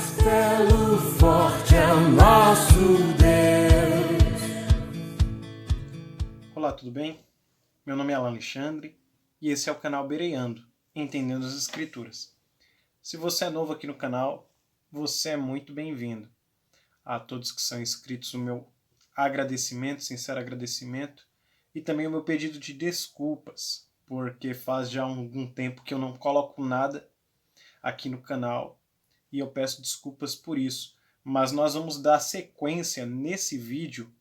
Castelo forte é o nosso Deus. Olá, tudo bem? Meu nome é Alan Alexandre e esse é o canal Bereando, Entendendo as Escrituras. Se você é novo aqui no canal, você é muito bem-vindo. A todos que são inscritos, o meu agradecimento, sincero agradecimento, e também o meu pedido de desculpas, porque faz já algum tempo que eu não coloco nada aqui no canal e eu peço desculpas por isso. Mas nós vamos dar sequência nesse vídeo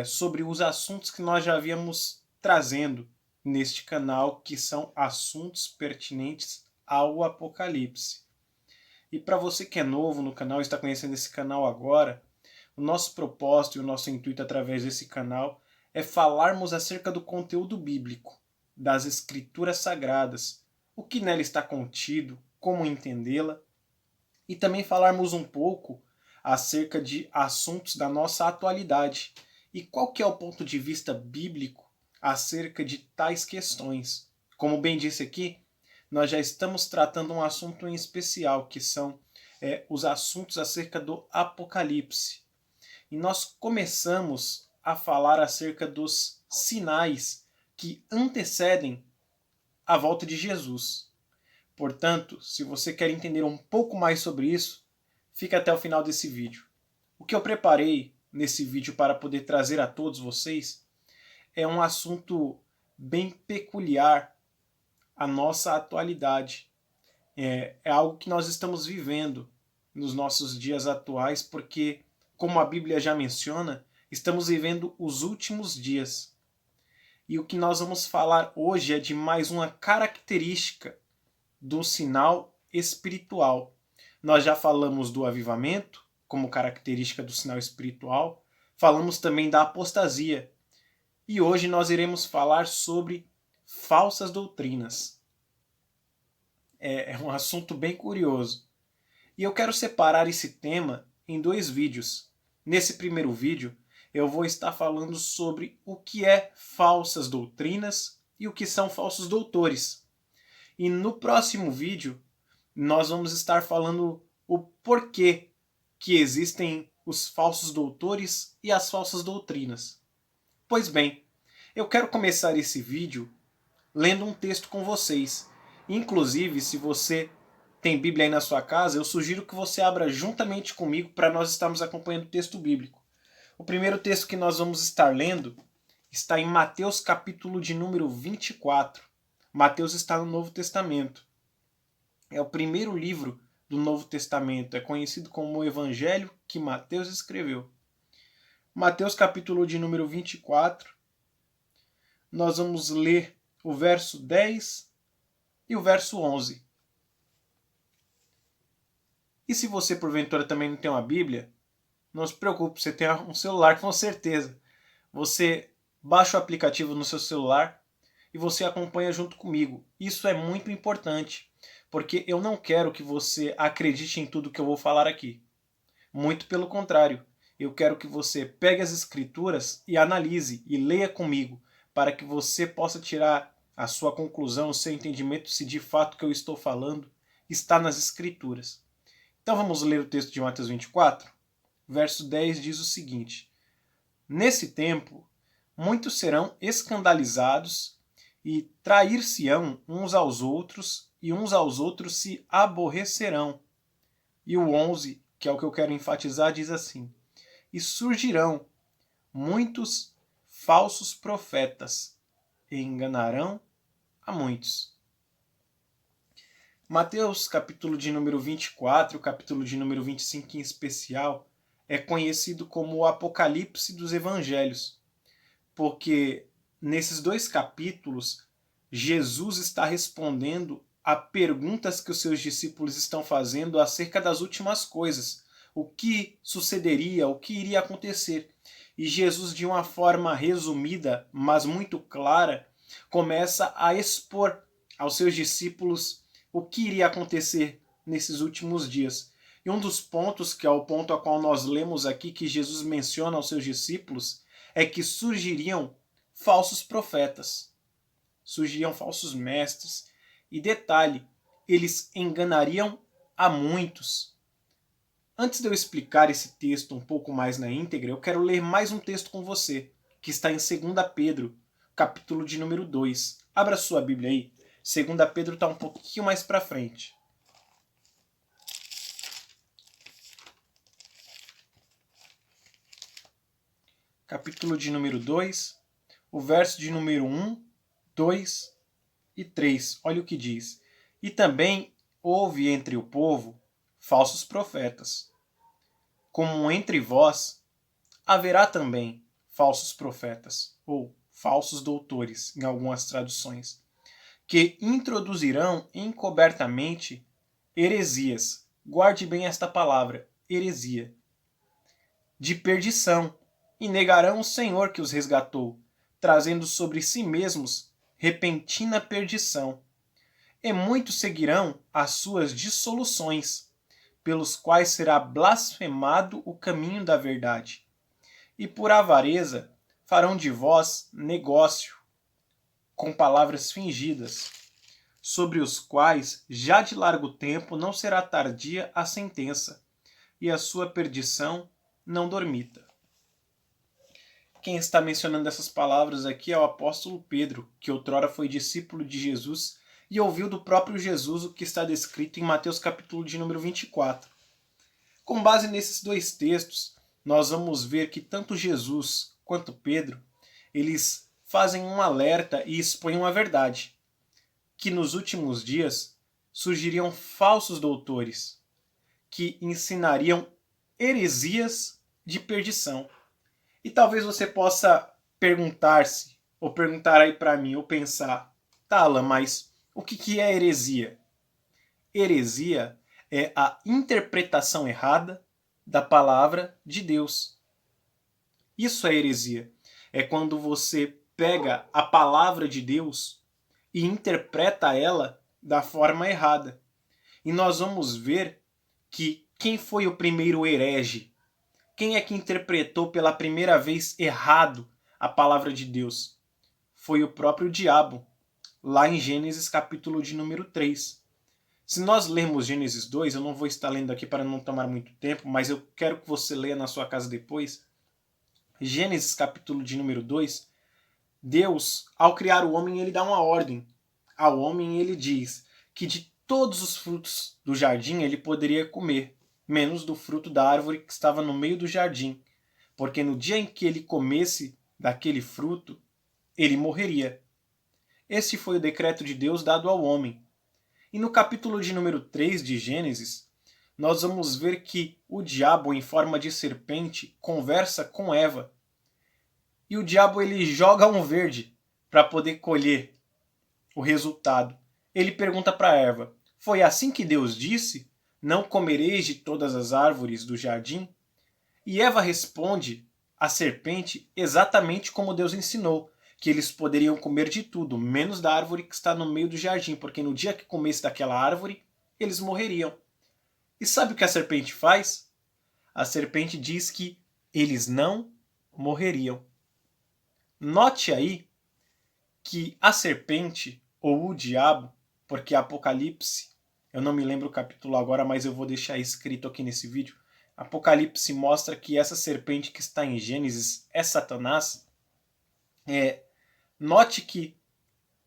sobre os assuntos que nós já havíamos trazendo neste canal, que são assuntos pertinentes ao Apocalipse. E para você que é novo no canal, está conhecendo esse canal agora, o nosso propósito e o nosso intuito através desse canal é falarmos acerca do conteúdo bíblico, das escrituras sagradas, o que nela está contido, como entendê-la, e também falarmos um pouco acerca de assuntos da nossa atualidade e qual que é o ponto de vista bíblico acerca de tais questões. Como bem disse aqui, nós já estamos tratando um assunto em especial, que são os assuntos acerca do Apocalipse. E nós começamos a falar acerca dos sinais que antecedem a volta de Jesus. Portanto, se você quer entender um pouco mais sobre isso, fica até o final desse vídeo. O que eu preparei nesse vídeo para poder trazer a todos vocês é um assunto bem peculiar à nossa atualidade. É algo que nós estamos vivendo nos nossos dias atuais, porque, como a Bíblia já menciona, estamos vivendo os últimos dias. E o que nós vamos falar hoje é de mais uma característica do sinal espiritual. Nós já falamos do avivamento, como característica do sinal espiritual, falamos também da apostasia. E hoje nós iremos falar sobre falsas doutrinas. É um assunto bem curioso. E eu quero separar esse tema em dois vídeos. Nesse primeiro vídeo, eu vou estar falando sobre o que é falsas doutrinas e o que são falsos doutores. E no próximo vídeo, nós vamos estar falando o porquê que existem os falsos doutores e as falsas doutrinas. Pois bem, eu quero começar esse vídeo lendo um texto com vocês. Inclusive, se você tem Bíblia aí na sua casa, eu sugiro que você abra juntamente comigo para nós estarmos acompanhando o texto bíblico. O primeiro texto que nós vamos estar lendo está em Mateus capítulo de número 24. Mateus está no Novo Testamento. É o primeiro livro do Novo Testamento. É conhecido como o Evangelho que Mateus escreveu. Mateus capítulo de número 24. Nós vamos ler o verso 10 e o verso 11. E se você porventura também não tem uma Bíblia, não se preocupe, você tem um celular com certeza. Você baixa o aplicativo no seu celular e você acompanha junto comigo. Isso é muito importante, porque eu não quero que você acredite em tudo que eu vou falar aqui. Muito pelo contrário, eu quero que você pegue as escrituras e analise e leia comigo, para que você possa tirar a sua conclusão, o seu entendimento, se de fato o que eu estou falando está nas escrituras. Então vamos ler o texto de Mateus 24? Verso 10 diz o seguinte: Nesse tempo, muitos serão escandalizados e trair-se-ão uns aos outros, e uns aos outros se aborrecerão. E o 11, que é o que eu quero enfatizar, diz assim: E surgirão muitos falsos profetas, e enganarão a muitos. Mateus, capítulo de número 24, o capítulo de número 25 em especial, é conhecido como o Apocalipse dos Evangelhos, porque nesses dois capítulos, Jesus está respondendo a perguntas que os seus discípulos estão fazendo acerca das últimas coisas, o que sucederia, o que iria acontecer. E Jesus, de uma forma resumida, mas muito clara, começa a expor aos seus discípulos o que iria acontecer nesses últimos dias. E um dos pontos, que é o ponto a qual nós lemos aqui, que Jesus menciona aos seus discípulos, é que surgiriam falsos profetas, surgiriam falsos mestres. E detalhe, eles enganariam a muitos. Antes de eu explicar esse texto um pouco mais na íntegra, eu quero ler mais um texto com você, que está em 2 Pedro, capítulo de número 2. Abra sua Bíblia aí. 2 Pedro está um pouquinho mais para frente. Capítulo de número 2, o verso de número 1, 2 e 3. Olha o que diz. E também houve entre o povo falsos profetas, como entre vós haverá também falsos profetas, ou falsos doutores, em algumas traduções, que introduzirão encobertamente heresias. Guarde bem esta palavra, heresia. De perdição, e negarão o Senhor que os resgatou, trazendo sobre si mesmos repentina perdição. E muitos seguirão as suas dissoluções, pelos quais será blasfemado o caminho da verdade. E por avareza farão de vós negócio, com palavras fingidas, sobre os quais já de largo tempo não será tardia a sentença, e a sua perdição não dormita. Quem está mencionando essas palavras aqui é o apóstolo Pedro, que outrora foi discípulo de Jesus e ouviu do próprio Jesus o que está descrito em Mateus capítulo de número 24. Com base nesses dois textos, nós vamos ver que tanto Jesus quanto Pedro, eles fazem um alerta e expõem uma verdade, que nos últimos dias surgiriam falsos doutores, que ensinariam heresias de perdição. E talvez você possa perguntar-se, ou perguntar aí para mim, ou pensar, tá, Alan, mas o que é heresia? Heresia é a interpretação errada da palavra de Deus. Isso é heresia. É quando você pega a palavra de Deus e interpreta ela da forma errada. E nós vamos ver que quem foi o primeiro herege? Quem é que interpretou pela primeira vez errado a palavra de Deus? Foi o próprio diabo, lá em Gênesis capítulo de número 3. Se nós lermos Gênesis 2, eu não vou estar lendo aqui para não tomar muito tempo, mas eu quero que você leia na sua casa depois. Gênesis capítulo de número 2, Deus, ao criar o homem, ele dá uma ordem. Ao homem ele diz que de todos os frutos do jardim ele poderia comer, menos do fruto da árvore que estava no meio do jardim, porque no dia em que ele comesse daquele fruto, ele morreria. Esse foi o decreto de Deus dado ao homem. E no capítulo de número 3 de Gênesis, nós vamos ver que o diabo, em forma de serpente, conversa com Eva. E o diabo ele joga um verde para poder colher o resultado. Ele pergunta para Eva, foi assim que Deus disse? Não comereis de todas as árvores do jardim? E Eva responde à serpente exatamente como Deus ensinou, que eles poderiam comer de tudo, menos da árvore que está no meio do jardim, porque no dia que comesse daquela árvore, eles morreriam. E sabe o que a serpente faz? A serpente diz que eles não morreriam. Note aí que a serpente, ou o diabo, porque Apocalipse, eu não me lembro o capítulo agora, mas eu vou deixar escrito aqui nesse vídeo. Apocalipse mostra que essa serpente que está em Gênesis é Satanás. Note que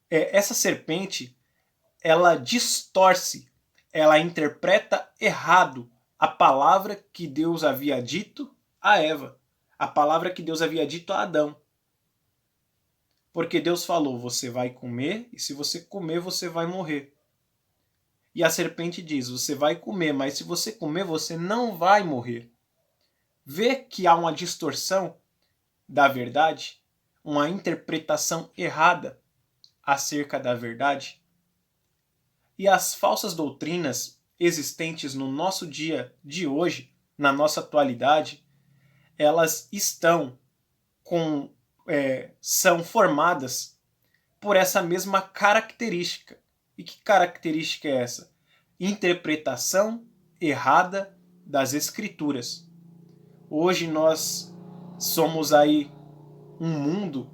essa serpente, ela distorce, ela interpreta errado a palavra que Deus havia dito a Eva, a palavra que Deus havia dito a Adão. Porque Deus falou, você vai comer, e se você comer, você vai morrer. E a serpente diz, você vai comer, mas se você comer, você não vai morrer. Vê que há uma distorção da verdade, uma interpretação errada acerca da verdade. E as falsas doutrinas existentes no nosso dia de hoje, na nossa atualidade, elas são formadas por essa mesma característica. E que característica é essa? Interpretação errada das Escrituras. Hoje nós somos aí um mundo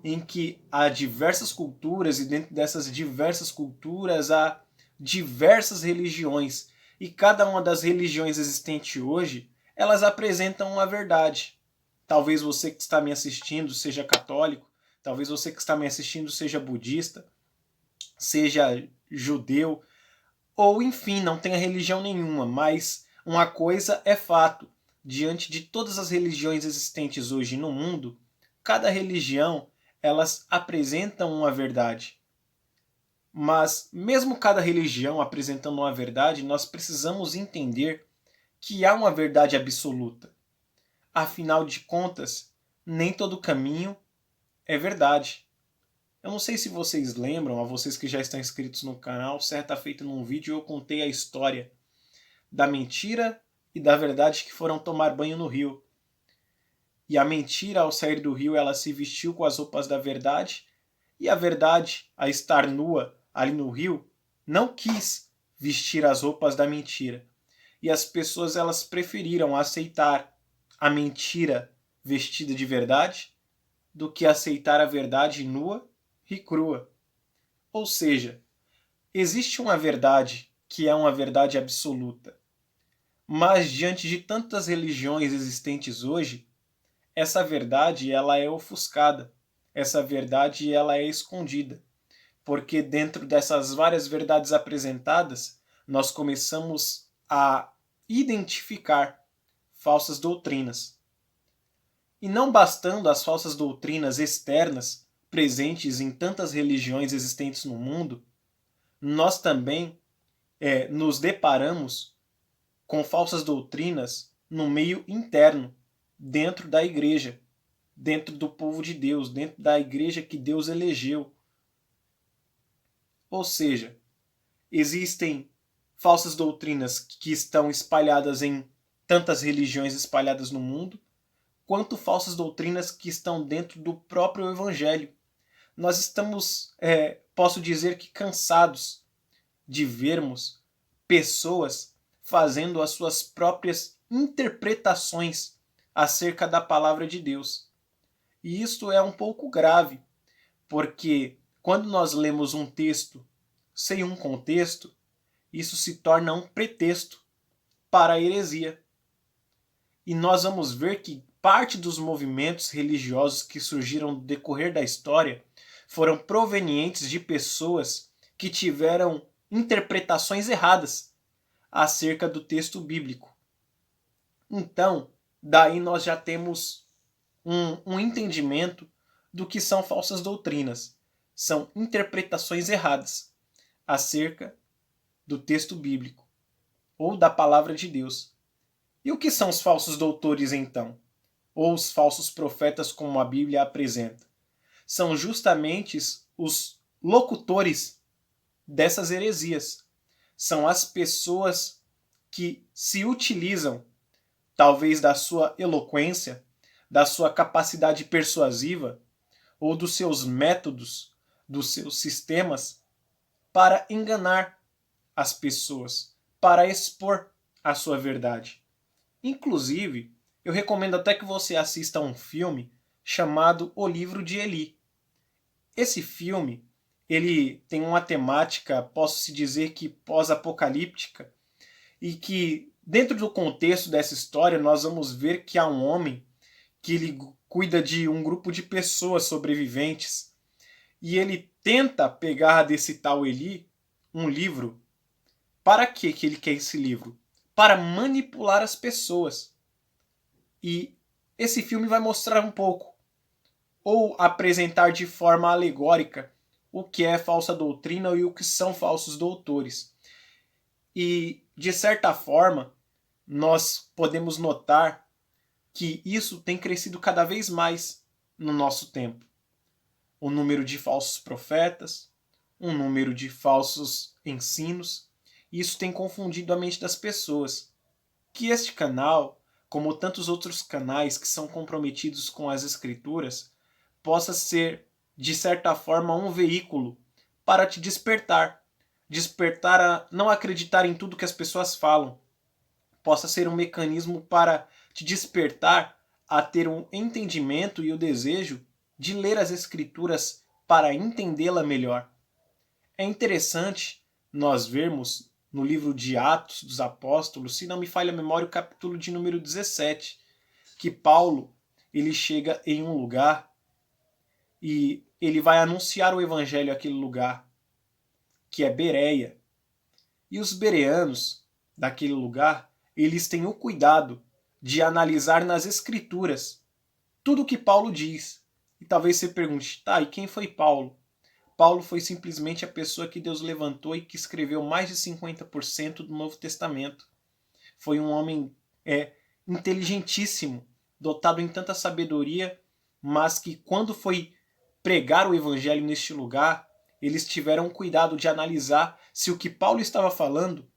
em que há diversas culturas e dentro dessas diversas culturas há diversas religiões E cada uma das religiões existentes hoje, elas apresentam uma verdade. Talvez você que está me assistindo seja católico, talvez você que está me assistindo seja budista, seja judeu, ou enfim, não tenha religião nenhuma, mas uma coisa é fato. Diante de todas as religiões existentes hoje no mundo, cada religião, elas apresentam uma verdade. Mas mesmo cada religião apresentando uma verdade, nós precisamos entender que há uma verdade absoluta. Afinal de contas, nem todo caminho é verdade. Eu não sei se vocês lembram, a vocês que já estão inscritos no canal, certa feita num vídeo eu contei a história da mentira e da verdade que foram tomar banho no rio. E a mentira, ao sair do rio, ela se vestiu com as roupas da verdade, e a verdade, a estar nua ali no rio, não quis vestir as roupas da mentira. E as pessoas, elas preferiram aceitar a mentira vestida de verdade do que aceitar a verdade nua e crua. Ou seja, existe uma verdade que é uma verdade absoluta. Mas diante de tantas religiões existentes hoje, essa verdade ela é ofuscada. Essa verdade ela é escondida. Porque dentro dessas várias verdades apresentadas, nós começamos a identificar falsas doutrinas. E não bastando as falsas doutrinas externas presentes em tantas religiões existentes no mundo, nós também nos deparamos com falsas doutrinas no meio interno, dentro da igreja, dentro do povo de Deus, dentro da igreja que Deus elegeu. Ou seja, existem falsas doutrinas que estão espalhadas em tantas religiões espalhadas no mundo, quanto falsas doutrinas que estão dentro do próprio Evangelho. Nós estamos, posso dizer que cansados de vermos pessoas fazendo as suas próprias interpretações acerca da palavra de Deus. E isto é um pouco grave, porque quando nós lemos um texto sem um contexto, isso se torna um pretexto para a heresia. E nós vamos ver que parte dos movimentos religiosos que surgiram no decorrer da história foram provenientes de pessoas que tiveram interpretações erradas acerca do texto bíblico. Então, daí nós já temos um entendimento do que são falsas doutrinas. São interpretações erradas acerca do texto bíblico ou da palavra de Deus. E o que são os falsos doutores, então? Ou os falsos profetas, como a Bíblia apresenta? São justamente os locutores dessas heresias. São as pessoas que se utilizam, talvez, da sua eloquência, da sua capacidade persuasiva, ou dos seus métodos, dos seus sistemas, para enganar as pessoas, para expor a sua verdade. Inclusive, eu recomendo até que você assista a um filme chamado O Livro de Eli. Esse filme, ele tem uma temática, posso-se dizer que pós-apocalíptica, e que dentro do contexto dessa história nós vamos ver que há um homem que ele cuida de um grupo de pessoas sobreviventes e ele tenta pegar desse tal Eli um livro. Para que ele quer esse livro? Para manipular as pessoas. E esse filme vai mostrar um pouco, ou apresentar de forma alegórica, o que é falsa doutrina e o que são falsos doutores. E, de certa forma, nós podemos notar que isso tem crescido cada vez mais no nosso tempo. O número de falsos profetas, um número de falsos ensinos, isso tem confundido a mente das pessoas. Que este canal, como tantos outros canais que são comprometidos com as escrituras, possa ser, de certa forma, um veículo para te despertar. Despertar a não acreditar em tudo que as pessoas falam. Possa ser um mecanismo para te despertar a ter um entendimento e o desejo de ler as escrituras para entendê-la melhor. É interessante nós vermos no livro de Atos dos Apóstolos, se não me falha a memória, o capítulo de número 17, que Paulo ele chega em um lugar e ele vai anunciar o evangelho àquele lugar, que é Bereia. E os bereanos daquele lugar, eles têm o cuidado de analisar nas escrituras tudo o que Paulo diz. E talvez você pergunte, tá, e quem foi Paulo? Paulo foi simplesmente a pessoa que Deus levantou e que escreveu mais de 50% do Novo Testamento. Foi um homem inteligentíssimo, dotado em tanta sabedoria, mas que quando foi pregar o evangelho neste lugar, eles tiveram cuidado de analisar se o que Paulo estava falando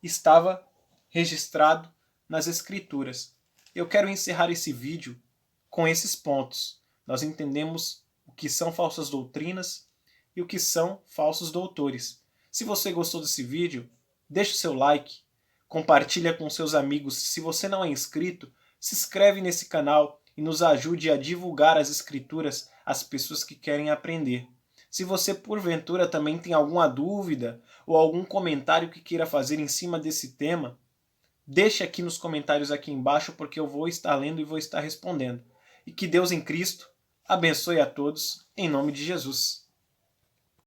estava registrado nas escrituras. Eu quero encerrar esse vídeo com esses pontos. Nós entendemos o que são falsas doutrinas e o que são falsos doutores. Se você gostou desse vídeo, deixe o seu like, compartilha com seus amigos. Se você não é inscrito, se inscreve nesse canal e nos ajude a divulgar as escrituras às pessoas que querem aprender. Se você porventura também tem alguma dúvida ou algum comentário que queira fazer em cima desse tema, deixe aqui nos comentários aqui embaixo, porque eu vou estar lendo e vou estar respondendo. E que Deus em Cristo abençoe a todos, em nome de Jesus.